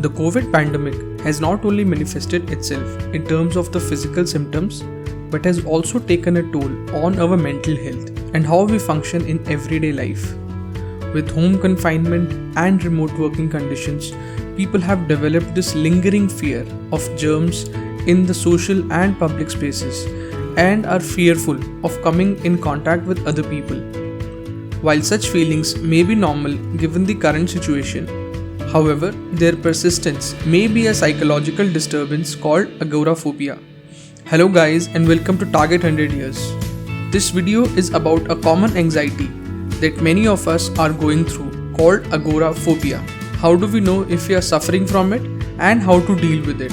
The COVID pandemic has not only manifested itself in terms of the physical symptoms, but has also taken a toll on our mental health and how we function in everyday life. With home confinement and remote working conditions, people have developed this lingering fear of germs in the social and public spaces and are fearful of coming in contact with other people. While such feelings may be normal given the current situation, however, their persistence may be a psychological disturbance called agoraphobia. Hello guys and welcome to Target 100 Years. This video is about a common anxiety that many of us are going through called agoraphobia. How do we know if we are suffering from it and how to deal with it?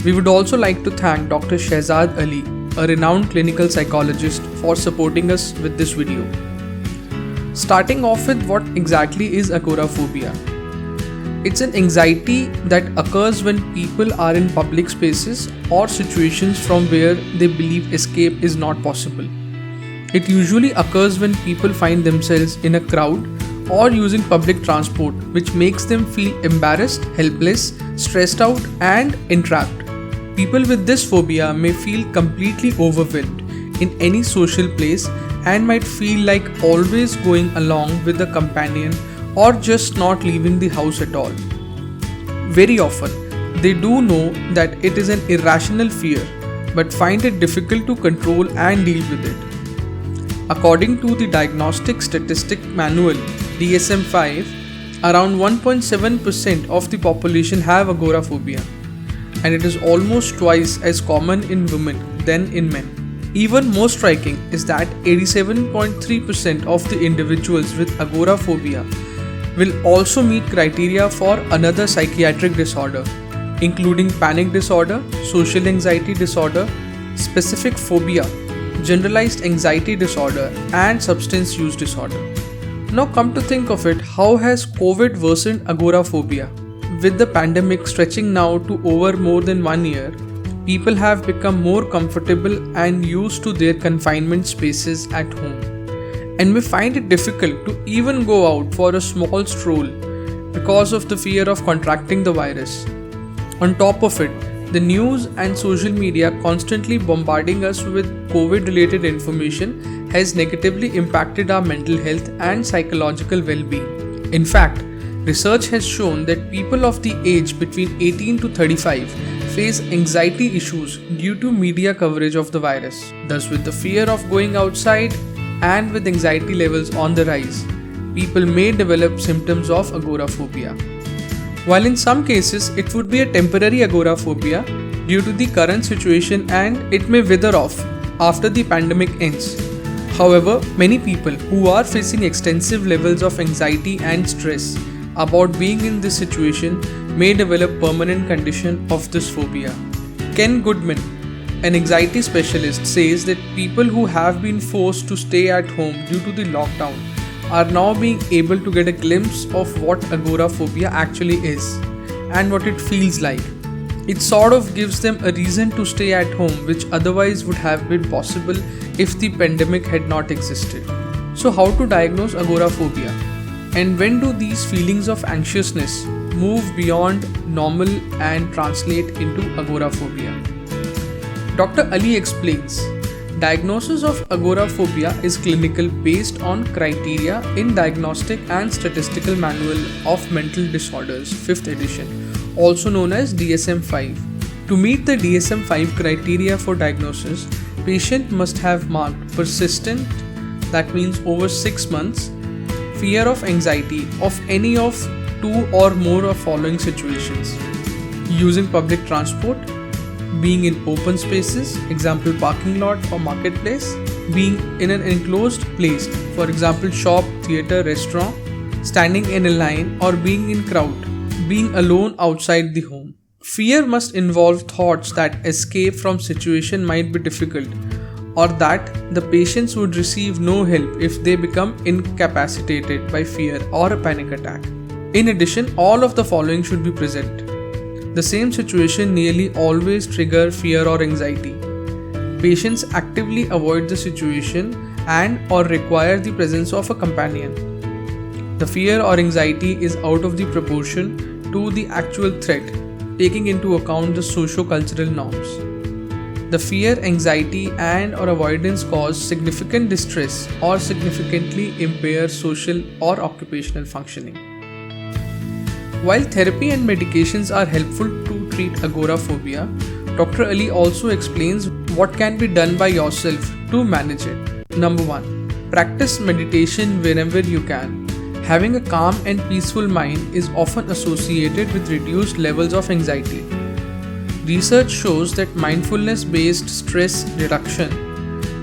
We would also like to thank Dr. Shahzad Ali, a renowned clinical psychologist, for supporting us with this video. Starting off with what exactly is agoraphobia. It's an anxiety that occurs when people are in public spaces or situations from where they believe escape is not possible. It usually occurs when people find themselves in a crowd or using public transport, which makes them feel embarrassed, helpless, stressed out, and entrapped. People with this phobia may feel completely overwhelmed in any social place and might feel like always going along with a companion or just not leaving the house at all. Very often, they do know that it is an irrational fear but find it difficult to control and deal with it. According to the Diagnostic Statistic Manual DSM-5, around 1.7% of the population have agoraphobia, and it is almost twice as common in women than in men. Even more striking is that 87.3% of the individuals with agoraphobia will also meet criteria for another psychiatric disorder, including panic disorder, social anxiety disorder, specific phobia, generalized anxiety disorder, and substance use disorder. Now come to think of it, how has COVID worsened agoraphobia? With the pandemic stretching now to over more than 1 year, people have become more comfortable and used to their confinement spaces at home, and may find it difficult to even go out for a small stroll because of the fear of contracting the virus. On top of it, the news and social media constantly bombarding us with COVID-related information has negatively impacted our mental health and psychological well-being. In fact, research has shown that people of the age between 18 to 35 face anxiety issues due to media coverage of the virus. Thus, with the fear of going outside and with anxiety levels on the rise, people may develop symptoms of agoraphobia. While in some cases it would be a temporary agoraphobia due to the current situation and it may wither off after the pandemic ends. However, many people who are facing extensive levels of anxiety and stress about being in this situation may develop permanent condition of this phobia. Ken Goodman, an anxiety specialist, says that people who have been forced to stay at home due to the lockdown are now being able to get a glimpse of what agoraphobia actually is and what it feels like. It sort of gives them a reason to stay at home, which otherwise would have been possible if the pandemic had not existed. So how to diagnose agoraphobia? And when do these feelings of anxiousness move beyond normal and translate into agoraphobia? Dr. Ali explains, diagnosis of agoraphobia is clinical based on criteria in Diagnostic and Statistical Manual of Mental Disorders, 5th edition, also known as DSM-5. To meet the DSM-5 criteria for diagnosis, patient must have marked persistent, that means over 6 months, fear of anxiety of any of 2 or more of following situations: using public transport, being in open spaces, example parking lot or marketplace, being in an enclosed place, for example shop, theatre, restaurant, standing in a line or being in crowd, being alone outside the home. Fear must involve thoughts that escape from situation might be difficult, or that the patients would receive no help if they become incapacitated by fear or a panic attack. In addition, all of the following should be present. The same situation nearly always trigger fear or anxiety. Patients actively avoid the situation and or require the presence of a companion. The fear or anxiety is out of the proportion to the actual threat, taking into account the socio-cultural norms. The fear, anxiety, and/or avoidance cause significant distress or significantly impair social or occupational functioning. While therapy and medications are helpful to treat agoraphobia, Dr. Ali also explains what can be done by yourself to manage it. Number 1. Practice meditation whenever you can. Having a calm and peaceful mind is often associated with reduced levels of anxiety. Research shows that mindfulness-based stress reduction,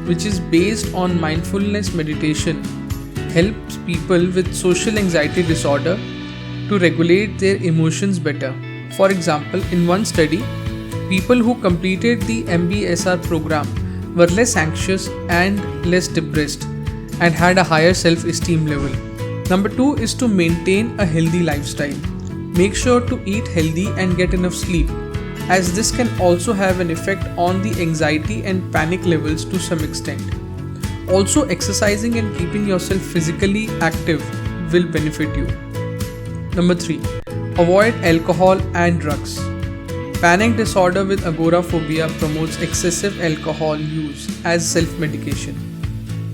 which is based on mindfulness meditation, helps people with social anxiety disorder to regulate their emotions better. For example, in one study, people who completed the MBSR program were less anxious and less depressed and had a higher self-esteem level. Number 2 is to maintain a healthy lifestyle. Make sure to eat healthy and get enough sleep, as this can also have an effect on the anxiety and panic levels to some extent. Also, exercising and keeping yourself physically active will benefit you. Number 3. Avoid alcohol and drugs. Panic disorder with agoraphobia promotes excessive alcohol use as self-medication.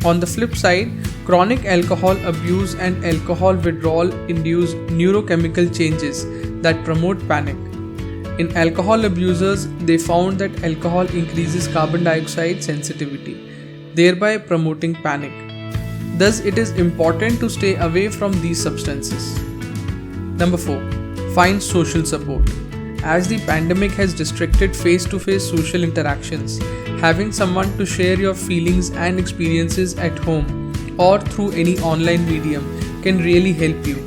On the flip side, chronic alcohol abuse and alcohol withdrawal induce neurochemical changes that promote panic. In alcohol abusers, they found that alcohol increases carbon dioxide sensitivity, thereby promoting panic. Thus, it is important to stay away from these substances. Number 4. Find social support. As the pandemic has restricted face-to-face social interactions, having someone to share your feelings and experiences at home or through any online medium can really help you.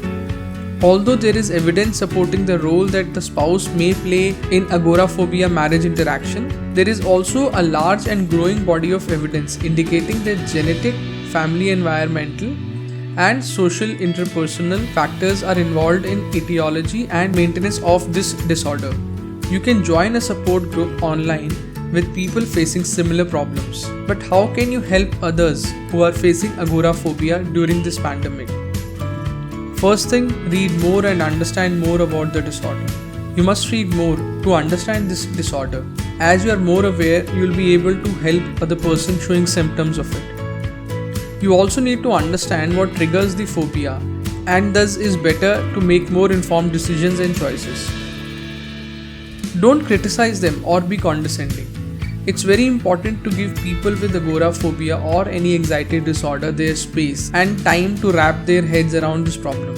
Although there is evidence supporting the role that the spouse may play in agoraphobia marriage interaction, there is also a large and growing body of evidence indicating that genetic, family environmental, and social interpersonal factors are involved in etiology and maintenance of this disorder. You can join a support group online with people facing similar problems. But how can you help others who are facing agoraphobia during this pandemic? First thing, read more and understand more about the disorder. You must read more to understand this disorder. As you are more aware, you will be able to help other person showing symptoms of it. You also need to understand what triggers the phobia, and thus is better to make more informed decisions and choices. Don't criticize them or be condescending. It's very important to give people with agoraphobia or any anxiety disorder their space and time to wrap their heads around this problem.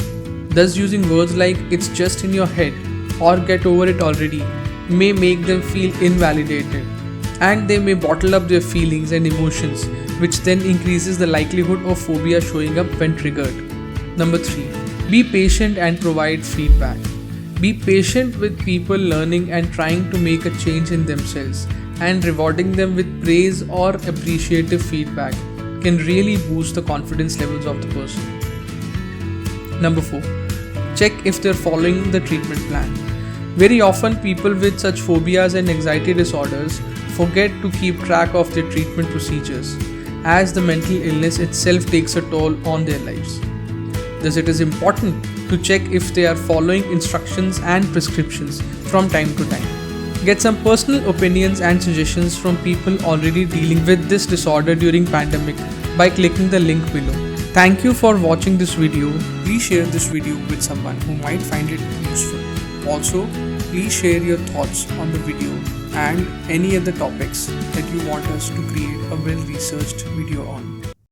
Thus, using words like "it's just in your head" or "get over it already" may make them feel invalidated, and they may bottle up their feelings and emotions, which then increases the likelihood of phobia showing up when triggered. Number 3. Be patient and provide feedback. Be patient with people learning and trying to make a change in themselves, and rewarding them with praise or appreciative feedback can really boost the confidence levels of the person. Number 4. Check if they're following the treatment plan. Very often people with such phobias and anxiety disorders forget to keep track of their treatment procedures, as the mental illness itself takes a toll on their lives. Thus, it is important to check if they are following instructions and prescriptions from time to time. Get some personal opinions and suggestions from people already dealing with this disorder during pandemic by clicking the link below. Thank you for watching this video. Please share this video with someone who might find it useful. Also, please share your thoughts on the video and any other topics that you want us to create a well-researched video on.